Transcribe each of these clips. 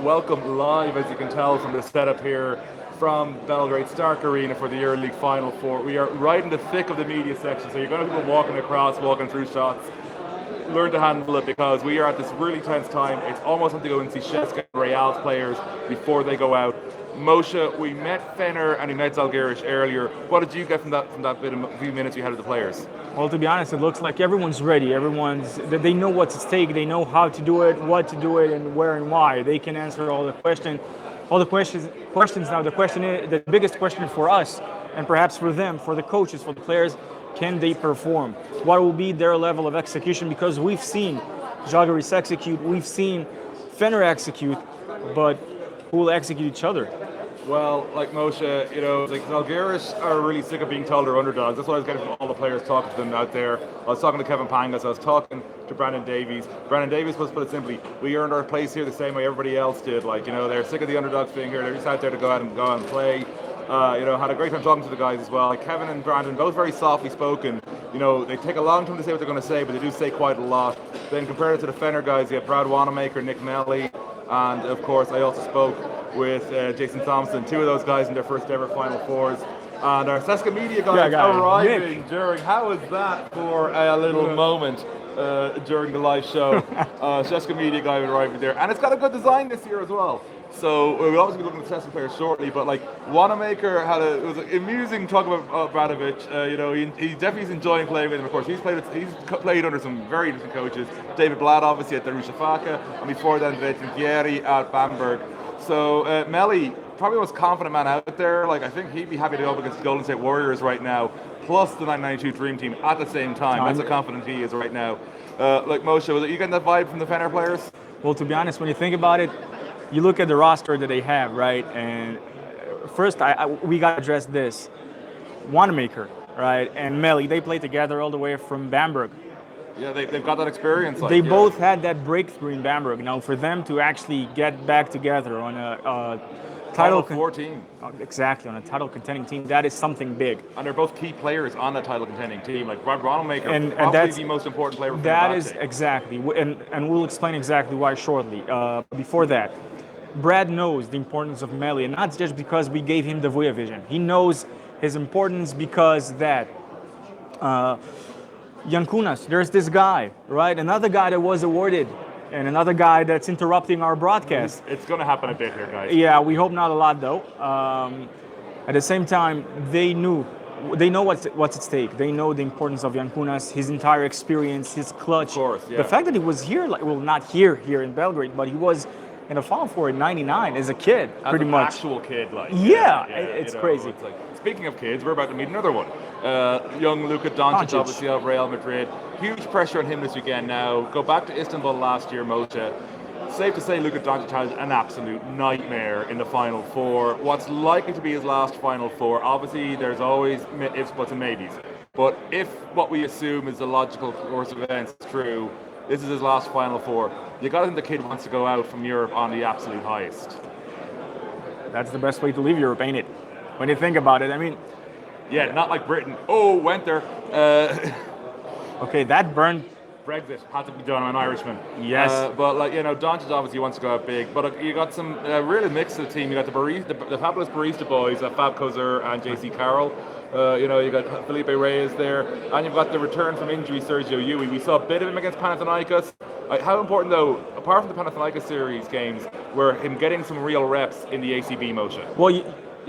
Welcome live, as you can tell from the setup here from Belgrade Stark Arena for the Euroleague Final Four. We are right in the thick of the media section, so you're going to have people walking across, walking through shots. Learn to handle it because we are at this really tense time. It's almost like to go and see Sheska and Real's players before they go out. Moshe, we met Fenner and we met Zalgiris earlier. What did you get from that bit of few minutes we had with the players? Well, to be honest, it looks like everyone's ready. They know what's at stake. They know how to do it, what to do it, and where and why. They can answer all the questions. Now, the biggest question for us, and perhaps for them, for the coaches, for the players, can they perform? What will be their level of execution? Because we've seen Žalgiris execute, we've seen Fenner execute, but who will execute each other? Well, like Moshe, like Zalgiris are really sick of being told they're underdogs. That's what I was getting from all the players talking to them out there. I was talking to Kevin Pangas, I was talking to Brandon Davies. Brandon Davies was put it simply, we earned our place here the same way everybody else did. They're sick of the underdogs being here. They're just out there to go out and play. Had a great time talking to the guys as well. Like Kevin and Brandon, both very softly spoken. They take a long time to say what they're going to say, but they do say quite a lot. Then compared it to the Fenner guys, you have Brad Wanamaker, Nick Melly, and of course I also spoke with Jason Thompson, two of those guys in their first ever Final Fours. And our Seska Media guys arriving during, how was that for a little moment during the live show? Seska Media guy arriving there. And it's got a good design this year as well. So we'll obviously be looking at the Seska players shortly, but Wanamaker it was amusing talking about Bradovic. He definitely is enjoying playing with him. Of course, he's played under some very different coaches. David Blatt obviously at the Rushafaka, and before then Vettigieri at Bamberg. So Melly, probably the most confident man out there. I think he'd be happy to go up against the Golden State Warriors right now, plus the 1992 Dream Team at the same time. That's how confident he is right now. Moshe, you getting that vibe from the Fenner players? Well, to be honest, when you think about it, you look at the roster that they have, right? And first, we got to address this. Wanamaker, right, and Melly, they played together all the way from Bamberg. Yeah, they've got that experience. They both had that breakthrough in Bamberg. Now, for them to actually get back together on a title 4 team. Exactly, on a title contending team, that is something big. And they're both key players on that title contending team. Like Brad Wanamaker, and that's the most important player for that is exactly, and we'll explain exactly why shortly. Before that, Brad knows the importance of Melly, and not just because we gave him the Vuja vision. He knows his importance because that. Yankunas, there's this guy, right? Another guy that was awarded, and another guy that's interrupting our broadcast. It's going to happen a bit here, guys. Yeah, we hope not a lot, though. At the same time, they know what's at stake. They know the importance of Yankunas, his entire experience, his clutch. Of course, yeah. The fact that he was here, not here in Belgrade, but he was in a Final Four in '99 as a kid, pretty much. As an actual kid, Yeah, it's crazy. Speaking of kids, we're about to meet another one. Young Luka Doncic, obviously of Real Madrid. Huge pressure on him this weekend now. Go back to Istanbul last year, Moshe. Safe to say Luka Doncic has an absolute nightmare in the Final Four. What's likely to be his last Final Four, obviously there's always ifs, buts and maybes. But if what we assume is the logical course of events is true, this is his last Final Four. You got to think the kid wants to go out from Europe on the absolute highest. That's the best way to leave Europe, ain't it? When you think about it, I mean... Yeah, not like Britain. Oh, went there. Okay, that burned. Brexit had to be done. I'm an Irishman. Yes. But Doncic obviously wants to go out big. But you got some really mix of the team. You got the fabulous barista boys, Fab Kozer and JC Carroll. You got Felipe Reyes there, and you've got the return from injury Sergio Yui. We saw a bit of him against Panathinaikos. How important though, apart from the Panathinaikos series games, were him getting some real reps in the ACB motion? Well, you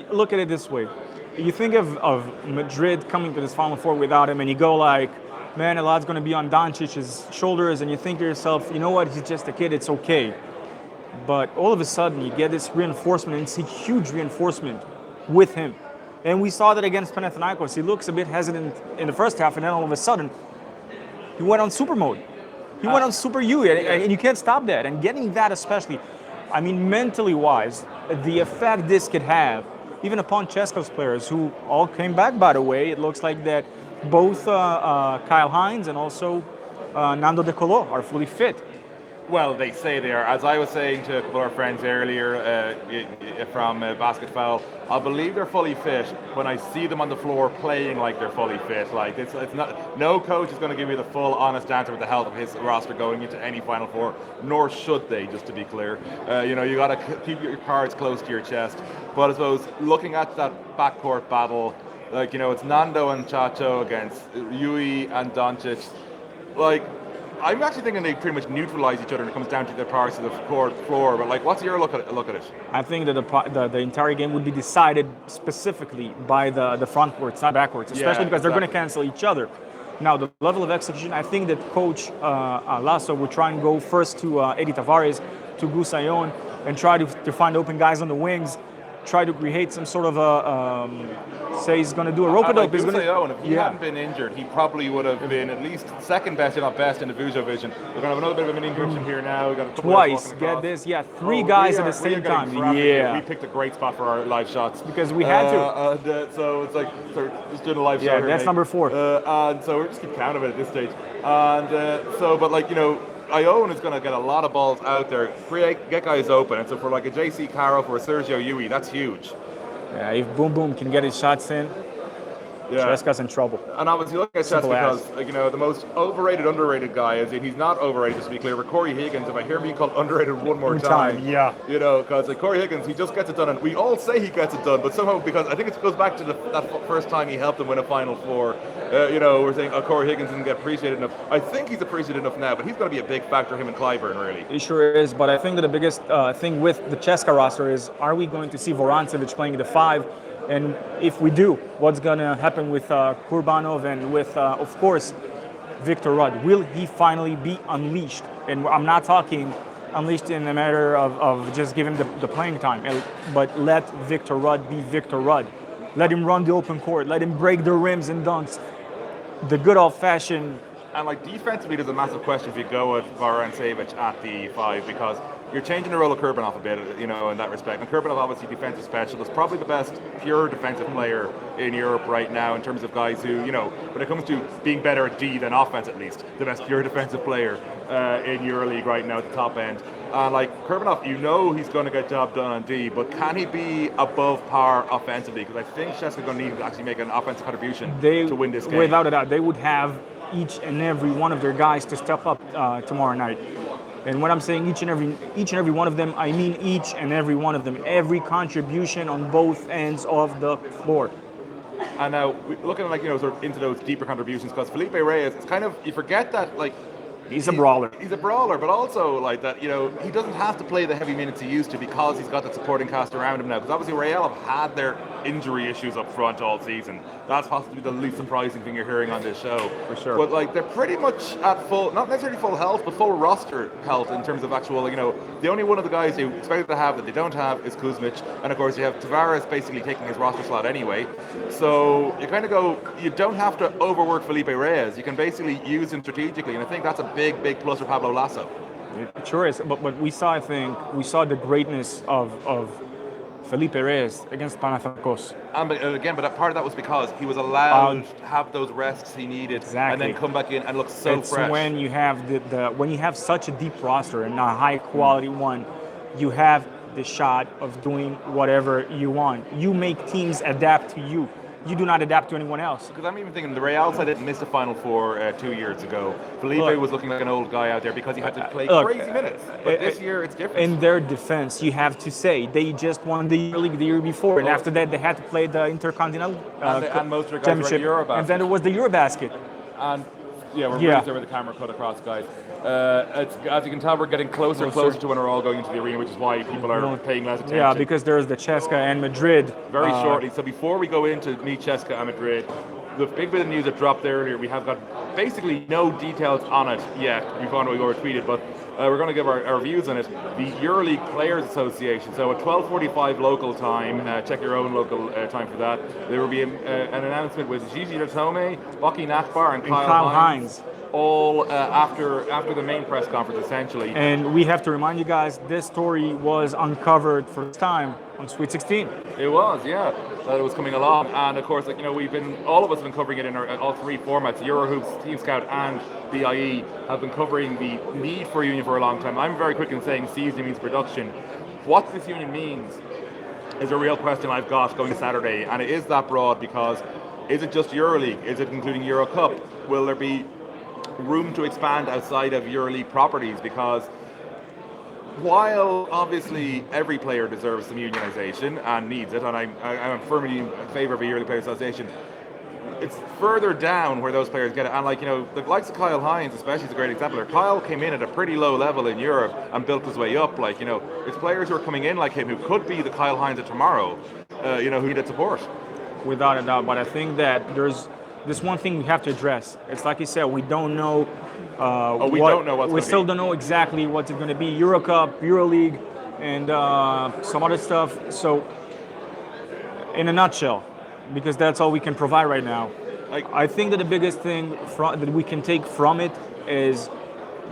look at it this way. You think of Madrid coming to this Final Four without him, and you go man, a lot's going to be on Doncic's shoulders, and you think to yourself, you know what, he's just a kid, it's okay. But all of a sudden, you get this reinforcement, and it's a huge reinforcement with him. And we saw that against Panathinaikos. He looks a bit hesitant in the first half, and then all of a sudden, he went on super mode. He went on super U, and you can't stop that. And getting that especially, I mean, mentally wise, the effect this could have, even upon Ceska's players, who all came back, by the way. It looks like that both Kyle Hines and also Nando De Colo are fully fit. Well, they say they are. As I was saying to a couple of our friends earlier from Basket Foul, I believe they're fully fit when I see them on the floor playing like they're fully fit. Like it's not. No coach is going to give you the full, honest answer with the health of his roster going into any Final Four, nor should they. Just to be clear, you got to keep your cards close to your chest. But I suppose looking at that backcourt battle, it's Nando and Chacho against Yui and Doncic, like. I'm actually thinking they pretty much neutralize each other when it comes down to the parts of the court floor. But what's your look at it? I think that the entire game would be decided specifically by the front courts, not backcourts, especially because they're going to cancel each other. Now, the level of execution, I think that Coach Lasso would try and go first to Eddie Tavares, to Gusayon, and try to find open guys on the wings, try to create some sort of say he's going to do a rope-a-dope. If he hadn't been injured, he probably would have been at least second best, if not best, in the Vujo vision. We're going to have another bit of an interruption here now. We've got a couple twice. Get this, three guys at the same time. Yeah, we picked a great spot for our live shots because we had to. So it's like just doing a live shot. Yeah, that's number 4. And so we're just keep count of it at this stage. And Ione is going to get a lot of balls out there, get guys open. And so for like a JC Caro, for a Sergio Yui, that's huge. Yeah, if Boom Boom can get his shots in, Cheska's in trouble. And obviously look at Cheska because the most overrated, underrated guy is he's not overrated, just to be clear. But Corey Higgins, if I hear him being called underrated one more time, because Corey Higgins, he just gets it done, and we all say he gets it done, but somehow because I think it goes back to that first time he helped them win a Final Four. We're saying Corey Higgins didn't get appreciated enough. I think he's appreciated enough now, but he's going to be a big factor, him and Clyburn, really. He sure is, but I think that the biggest thing with the Cheska roster is, are we going to see Vorancevic playing the 5? And if we do, what's going to happen with Kurbanov and with, of course, Victor Rudd? Will he finally be unleashed? And I'm not talking unleashed in a matter of just giving the playing time, but let Victor Rudd be Victor Rudd. Let him run the open court. Let him break the rims and dunks. The good old-fashioned. And defensively, there's a massive question if you go with Vorancevic at the 5, because you're changing the role of Kurbanov a bit, in that respect. And Kurbanov, obviously, defensive specialist, probably the best pure defensive player in Europe right now in terms of guys who, when it comes to being better at D than offense at least, the best pure defensive player in Euroleague right now at the top end. Kurbanov, he's going to get job done on D, but can he be above par offensively? Because I think Cheska's going to need to actually make an offensive contribution to win this game. Without a doubt, they would have each and every one of their guys to step up tomorrow night. And when I'm saying each and every one of them, I mean each and every one of them. Every contribution on both ends of the floor. And now looking at sort of into those deeper contributions, because Felipe Reyes, it's kind of, you forget that he's a brawler. He's a brawler, but also he doesn't have to play the heavy minutes he used to because he's got that supporting cast around him now. Because obviously Real have had their injury issues up front all season. That's possibly the least surprising thing you're hearing on this show. For sure. But they're pretty much at full, not necessarily full health, but full roster health in terms of actual, the only one of the guys you expected to have that they don't have is Kuzmic. And of course you have Tavares basically taking his roster slot anyway. So you kind of go, you don't have to overwork Felipe Reyes. You can basically use him strategically. And I think that's a big plus for Pablo Lasso. It sure is. But we saw the greatness of Felipe Reyes against Panathinaikos. But part of that was because he was allowed to have those rests he needed, and then come back in and look so fresh. When you have when you have such a deep roster and a high quality one, you have the shot of doing whatever you want. You make teams adapt to you. You do not adapt to anyone else. Because I'm even thinking the Real side didn't miss the Final Four 2 years ago. Felipe was looking like an old guy out there because he had to play crazy minutes. But this year it's different. In their defense, you have to say they just won the Euroleague the year before, and after that they had to play the Intercontinental and most of the guys were at Eurobasket. And then there was the Eurobasket. And we're really there with the camera cut across, guys. As you can tell, we're getting closer and closer to when we're all going into the arena, which is why people are paying less attention. Yeah, because there's the Cheska and Madrid. Very shortly. So before we go into meet Cheska and Madrid, the big bit of news that dropped earlier, we have got basically no details on it yet. We found we were tweeted, but we're going to give our views on it. The Euroleague Players Association, so at 12:45 local time, check your own local time for that, there will be an announcement with Gigi Datome, Baki Nakbar, and Kyle Hines. all after the main press conference, essentially. And we have to remind you guys, this story was uncovered first time on Sweet 16. It was, yeah, that it was coming along, and of course, like, you know, all of us have been covering it in all three formats. Eurohoops, Team Scout, and BIE have been covering the need for a union for a long time. I'm very quick in saying season means production. What this union means is a real question I've got going Saturday, and it is that broad because is it just Euroleague? Is it including Euro Cup? Will there be room to expand outside of Euroleague properties? Because while obviously every player deserves some unionization and needs it, and I'm firmly in favor of a Euroleague Player Association, it's further down where those players get it. And, like, you know, the likes of Kyle Hines especially is a great example. Kyle came in at a pretty low level in Europe and built his way up. Like, you know, it's players who are coming in like him who could be the Kyle Hines of tomorrow, you know, who needed support. Without a doubt, but I think that there's this one thing we have to address. It's like you said, we don't know. We still don't know exactly what's it going to be. Euro Cup, Euroleague, and some other stuff. So, in a nutshell, because that's all we can provide right now, I think that the biggest thing that we can take from it is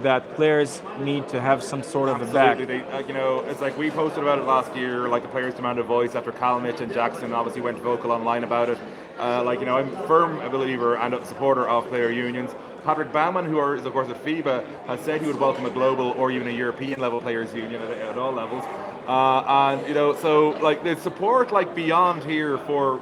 that players need to have some sort of a back. You know, it's like we posted about it last year, like the players demanded a voice after Kalmich and Jackson obviously went vocal online about it. Like, you know, I'm a firm believer and a supporter of player unions. Patrick Baumann, who is of course at FIBA, has said he would welcome a global or even a European level players union at all levels. And, you know, so like there's support like beyond here for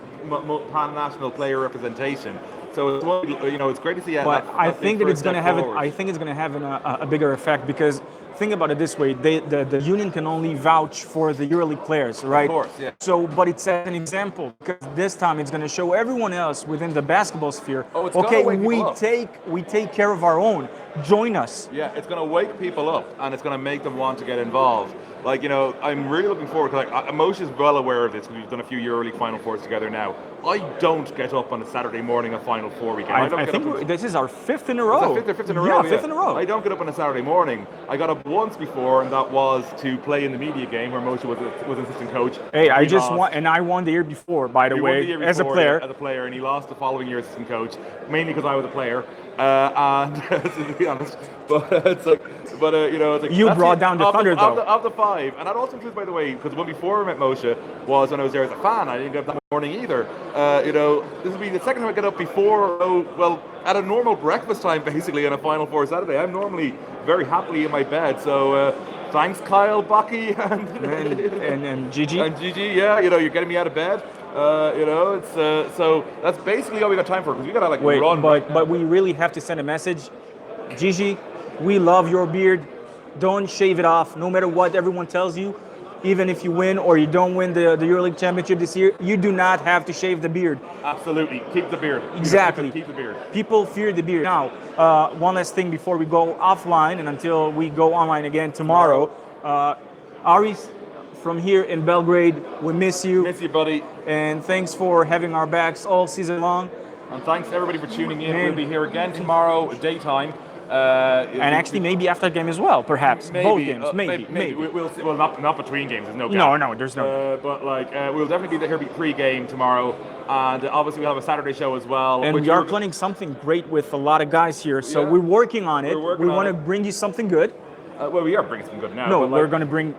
pan-national player representation. So it's, you know, it's great to see. But I think that it's going to have I think it's going to have a bigger effect because think about it this way: the union can only vouch for the EuroLeague players, right? Of course, yeah. So, but it's an example because this time it's going to show everyone else within the basketball sphere. Oh, it's okay, gonna wake we take care of our own. Join us. Yeah, it's going to wake people up and it's going to make them want to get involved. Like, you know, I'm really looking forward to, like, Moshe is well aware of this because we've done a few EuroLeague Final Fours together now. I don't get up on a Saturday morning of Final Four weekend. I think this is our fifth in a row. Fifth in a row. Yeah, fifth in a row. I don't get up on a Saturday morning. I got up once before, and that was to play in the media game where Moshe was assistant coach. Hey, I won the year before, by the way, as a player. As a player, and he lost the following year as assistant coach, mainly because I was a player. And to be honest, but it's like, you know, it's like you brought down the thunder though. Of the five, and that also includes, by the way, because one before I met Moshe was when I was there as a fan. I didn't get up that morning either. You know, this will be the second time I get up before. Well, at a normal breakfast time, basically, on a Final Four Saturday. I'm normally very happily in my bed. So thanks, Kyle, Bucky, and Gigi. And Gigi, yeah, you know, you're getting me out of bed. You know, it's so that's basically all we got time for because we gotta run. But we really have to send a message, Gigi. We love your beard. Don't shave it off, no matter what everyone tells you. Even if you win or you don't win the EuroLeague Championship this year, you do not have to shave the beard. Absolutely, keep the beard. Exactly. Keep the beard. People fear the beard. Now, one last thing before we go offline and until we go online again tomorrow. Aris, from here in Belgrade, we miss you. Miss you, buddy. And thanks for having our backs all season long. And thanks everybody for tuning in. We'll be here again tomorrow, daytime. And actually, maybe after game as well, perhaps. Both games, maybe. We'll see. Well, not between games. There's no gap. No, there's no. But like, we'll definitely be here pre-game tomorrow, and obviously we'll have a Saturday show as well. And we are planning something great with a lot of guys here, so we're working on it. We want to bring you something good. Well, we are bringing something good now. No, we're going to bring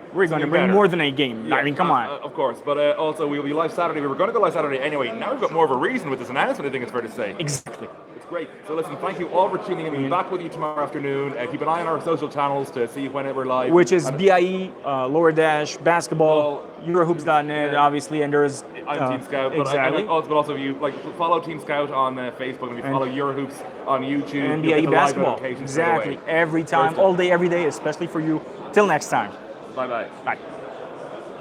more than a game. Yeah, I mean, come on. Of course, but also we'll be live Saturday. We were going to go live Saturday anyway. Now we've got more of a reason with this announcement, I think it's fair to say. Exactly. It's great. So listen, thank you all for tuning in. We'll be back with you tomorrow afternoon. Keep an eye on our social channels to see when we're live. Which is BIE, lower dash, basketball, Eurohoops.net, obviously, and there's... I'm Team Scout, but exactly. but also you follow Team Scout on Facebook, and you follow Eurohoops on YouTube. And BIE basketball, exactly. Every time, all day, every day, especially for you. Till next time. Bye-bye. Bye.